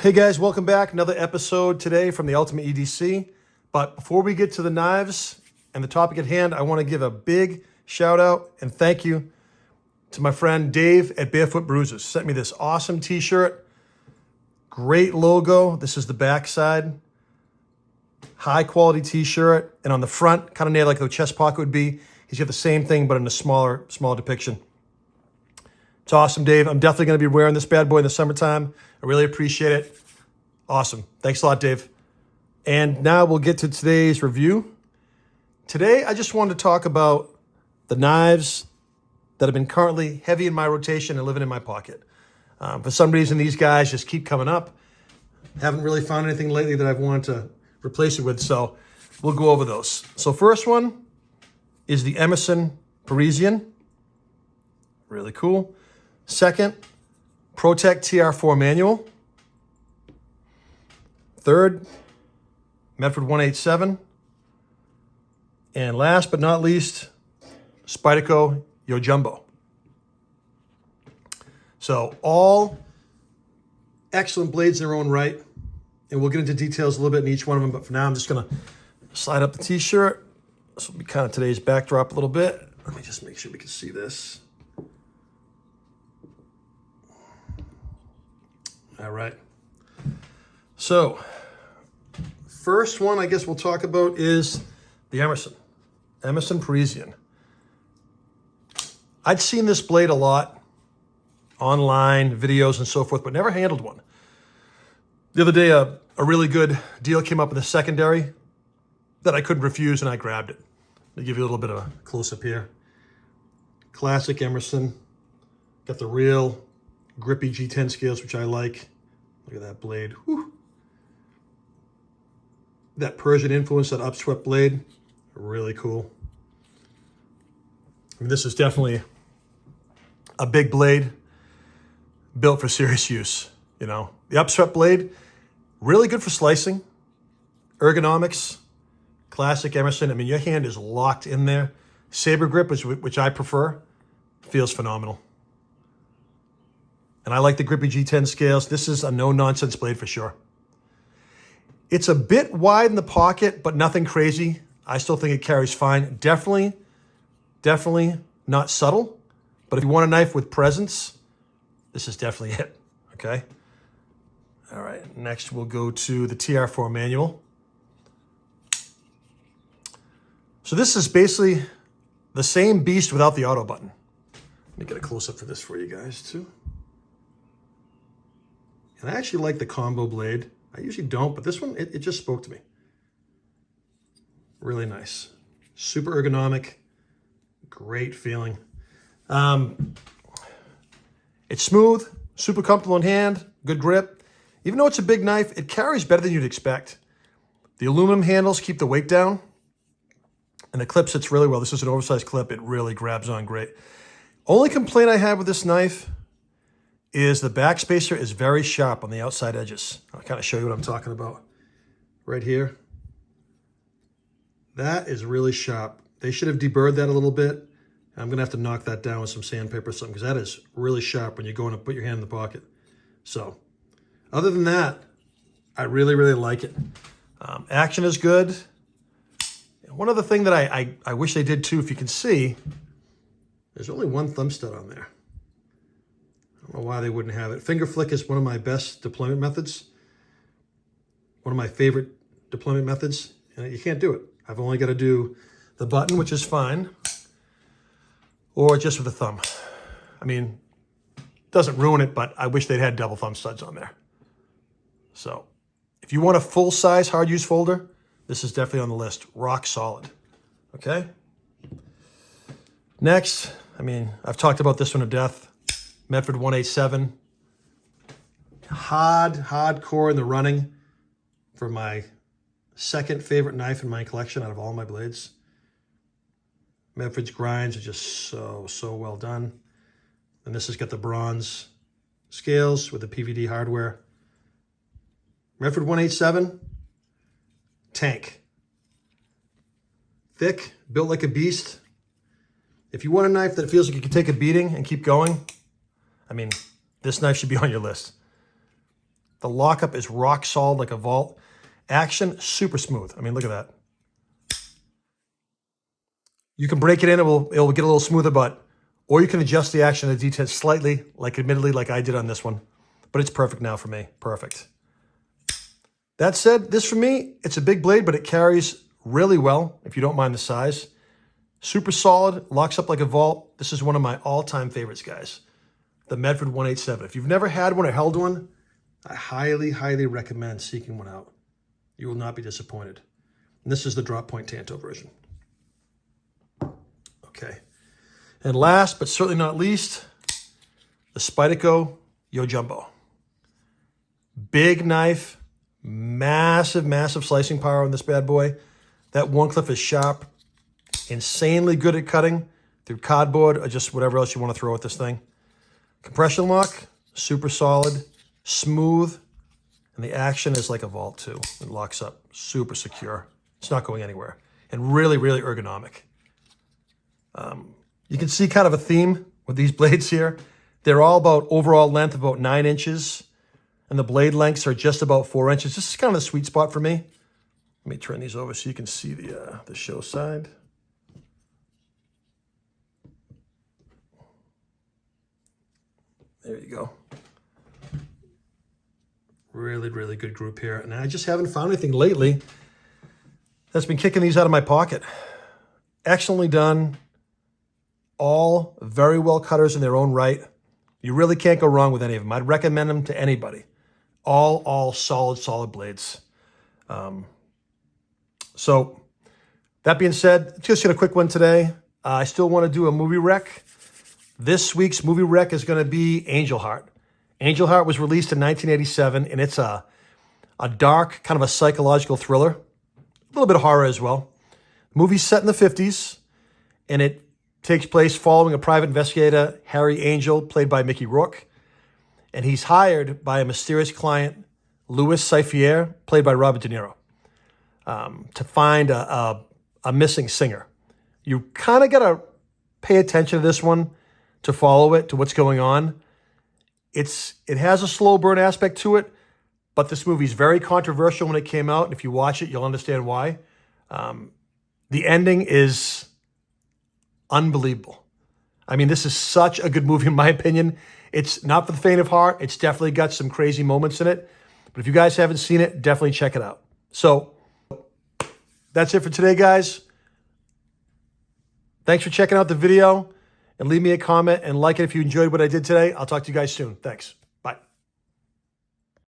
Hey guys, welcome back. Another episode today from the Ultimate EDC. But before we get to the knives and the topic at hand, I want to give a big shout out and thank you to my friend Dave at Barefoot Bruisers. Sent me this awesome t-shirt. Great logo. This is the back side. High quality t-shirt. And on the front, kind of near like the chest pocket would be, he's got the same thing but in a smaller depiction. It's awesome, Dave. I'm definitely going to be wearing this bad boy in the summertime. I really appreciate it. Awesome. Thanks a lot, Dave. And now we'll get to today's review. Today, I just wanted to talk about the knives that have been currently heavy in my rotation and living in my pocket. For some reason, these guys just keep coming up. Haven't really found anything lately that I've wanted to replace it with, so we'll go over those. So first one is the Emerson Parisian. Really cool. Second, ProTech TR4 manual. Third, Medford 187. And last but not least, Spyderco Yo Jumbo. So all excellent blades in their own right. And we'll get into details a little bit in each one of them. But for now, I'm just going to slide up the t-shirt. This will be kind of today's backdrop a little bit. Let me just make sure we can see this. All right. So, first one I guess we'll talk about is the Emerson Parisian. I'd seen this blade a lot online, videos and so forth, but never handled one. The other day, a really good deal came up in the secondary that I couldn't refuse, and I grabbed it. Let me give you a little bit of a close-up here. Classic Emerson. Got the real grippy G10 scales, which I like. Look at that blade. Whew. That Persian influence, that upswept blade, really cool. I mean, this is definitely a big blade built for serious use. You know, the upswept blade, really good for slicing, ergonomics, classic Emerson. I mean, your hand is locked in there. Saber grip, which I prefer, feels phenomenal. And I like the grippy G10 scales. This is a no-nonsense blade for sure. It's a bit wide in the pocket, but nothing crazy. I still think it carries fine. Definitely not subtle. But if you want a knife with presence, this is definitely it, okay? All right, next we'll go to the TR4 manual. So this is basically the same beast without the auto button. Let me get a close-up for this for you guys too. And I actually like the combo blade. I usually don't, but this one, it just spoke to me. Really nice. Super ergonomic. Great feeling. It's smooth, super comfortable in hand, good grip. Even though it's a big knife, it carries better than you'd expect. The aluminum handles keep the weight down, and the clip sits really well. This is an oversized clip. It really grabs on great. Only complaint I have with this knife is the back spacer is very sharp on the outside edges. I'll kind of show you what I'm talking about. Right here. That is really sharp. They should have deburred that a little bit. I'm going to have to knock that down with some sandpaper or something because that is really sharp when you're going to put your hand in the pocket. So, other than that, I really like it. Action is good. One other thing that I wish they did too, if you can see, there's only one thumb stud on there. I don't know why they wouldn't have it. Finger flick is one of my best deployment methods. One of my favorite deployment methods. And you can't do it. I've only got to do the button, which is fine, or just with the thumb. I mean, doesn't ruin it, but I wish they'd had double thumb studs on there. So if you want a full-size hard-use folder, this is definitely on the list. Rock solid. Okay? Next, I mean, I've talked about this one to death. Medford 187. Hardcore in the running for my second favorite knife in my collection out of all my blades. Medford's grinds are just so well done. And this has got the bronze scales with the PVD hardware. Medford 187, tank. Thick, built like a beast. If you want a knife that feels like you can take a beating and keep going, I mean, this knife should be on your list. The lockup is rock solid like a vault. Action, super smooth. I mean, look at that. You can break it in, it will get a little smoother, or you can adjust the action of the detent slightly, admittedly, like I did on this one. But it's perfect now for me. Perfect. That said, this for me, it's a big blade, but it carries really well, if you don't mind the size. Super solid, locks up like a vault. This is one of my all-time favorites, guys. The Medford 187. If you've never had one or held one, I highly, highly recommend seeking one out. You will not be disappointed. And this is the drop point Tanto version. Okay. And last, but certainly not least, the Spyderco Yo Jumbo. Big knife, massive, massive slicing power on this bad boy. That Wharncliffe is sharp, insanely good at cutting through cardboard or just whatever else you want to throw at this thing. Compression lock, super solid, smooth, and the action is like a vault too. It locks up, super secure. It's not going anywhere, and really, really ergonomic. You can see kind of a theme with these blades here. They're all about overall length of about 9 inches, and the blade lengths are just about 4 inches. This is kind of the sweet spot for me. Let me turn these over so you can see the show side. There you go. Really, really good group here. And I just haven't found anything lately that's been kicking these out of my pocket. Excellently done. All very well cutters in their own right. You really can't go wrong with any of them. I'd recommend them to anybody. All solid blades. So that being said, just got a quick one today. I still want to do a movie rec. This week's movie rec is going to be Angel Heart. Angel Heart was released in 1987, and it's a dark, kind of a psychological thriller. A little bit of horror as well. The movie's set in the 50s, and it takes place following a private investigator, Harry Angel, played by Mickey Rourke. And he's hired by a mysterious client, Louis Cyphier, played by Robert De Niro, to find a missing singer. You kind of got to pay attention to this one to follow it, to what's going on. It has a slow burn aspect to it, but this movie's very controversial when it came out. And if you watch it, you'll understand why. The ending is unbelievable. I mean, this is such a good movie, in my opinion. It's not for the faint of heart. It's definitely got some crazy moments in it. But if you guys haven't seen it, definitely check it out. So that's it for today, guys. Thanks for checking out the video. And leave me a comment and like it if you enjoyed what I did today. I'll talk to you guys soon. Thanks.